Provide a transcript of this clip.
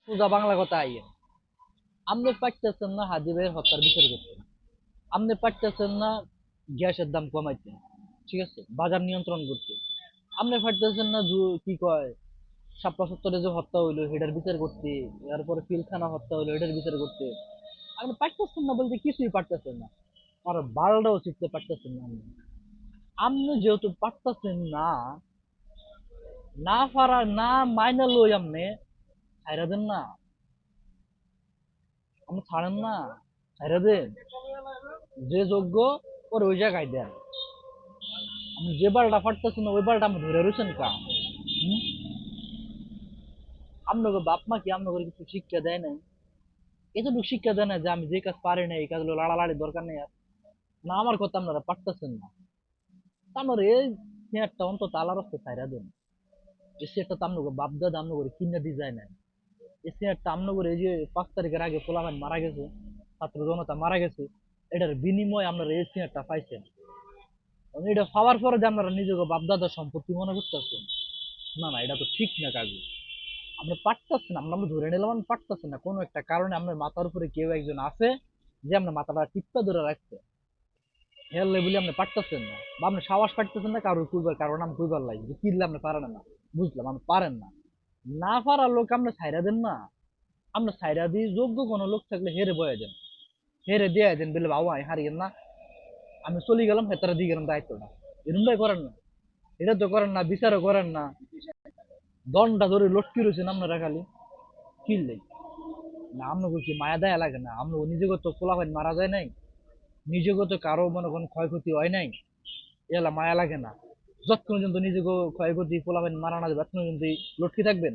সোজা বাংলা কথা আইয়ে আপনি পারতেছেন না হাজিবের হত্যার বিচার করতে, আপনি পারতেছেন না গ্যাসের দাম কমাইতে, ঠিক আছে, বাজার নিয়ন্ত্রণ করতে, আপনি পারতেছেন না কি কয় শাপলা চত্বরে যে হত্যা হইলো সেটার বিচার করতে, এরপরে পিলখানা হত্যা হইলো এটার বিচার করতে। আপনি পারতেছেন না বলতে কিছুই পারতেছেন না, আর বালটাও শিখতে পারতেছেন না। আপনি আপনি যেহেতু পারতেছেন না, না পারা না মাইনা লই আপনি ছাইরা দেন না, আপনি ছাড়েন না, ছাইরা দেন। যে যোগ্য ওর ওই জায়গায় দেন। আপনি যে বালটা পারতেছেন না ওই বালটা আপনি ধরে রয়েছেন কা? হুম? আপনাকে বাপ মা কি আপনাকে কিছু শিক্ষা দেয় নাই? এতটুকু শিক্ষা দেয় না যে আমি যে কাজ পারি না এই কাজগুলো লাড়ালাড়ি দরকার নেই আর? না আমার কথা আপনারা পারতেছেন না, আপনার এই চেয়ারটা অন্তত আল্লাহর রাস্তে ছাইরা দেন। এই চেয়ারটা তো আপনাকে বাপ দাদা আপনাকে কিনে ডিজাইন নাই। এই চেয়ারটা আপনাকে এই যে 5 তারিখের আগে পোলাপান মারা গেছে, ছাত্র জনতা মারা গেছে, এটার বিনিময়ে আপনারা এই চেয়ারটা পাইছেন। এবং এটা পাওয়ার পরে যে আপনারা নিজেকে বাপ দাদার সম্পত্তি মনে করতেছেন, না না, এটা তো ঠিক না কাজে। আপনি পারতেছেন, আমরা ধরে নিলাম আপনি পারতেছেন না, কোনো একটা কারণে আপনার মাথার উপরে কেউ একজন আছে যে আপনার মাথাটা টিপা ধরে রাখছে, হেললে বলে আপনি পারতেছেন না, বা আপনি সাহস পাইতেছেন না কারোর কইবার, কারণ নাম কইবার লাগে যে কিনলে আপনি পারেন না। বুঝলাম আপনি পারেন না, না পারার লোক আপনি ছাইরা দেন না। আপনি ছাইরা দিয়ে যোগ্য কোনো লোক থাকলে হেরে বয়ে দেন, হেরে দিয়ে দেন বলে বাবা আমি হারিয়েন না, আমি চলে গেলাম হেতারা দিয়ে গেলাম দায়িত্বটা। এরকমটাই করেন না, এটা তো করেন না, বিচারও করেন না, দনটা ধরে লটকি রয়েছেন আপনারা খালি কিনলে। না আপনাকে কি মায়া দেয়া লাগে না? আমরা নিজেকে তো পোলাপাইন মারা যায় নাই, নিজেকে তো কারো মনে করেন ক্ষয়ক্ষতি হয় নাই, এলা মায়া লাগে না? যতক্ষণ পর্যন্ত নিজেকে ক্ষয়ক্ষতি পোলাপাইন মারা না যাবে ততক্ষণ পর্যন্ত লটকে থাকবেন।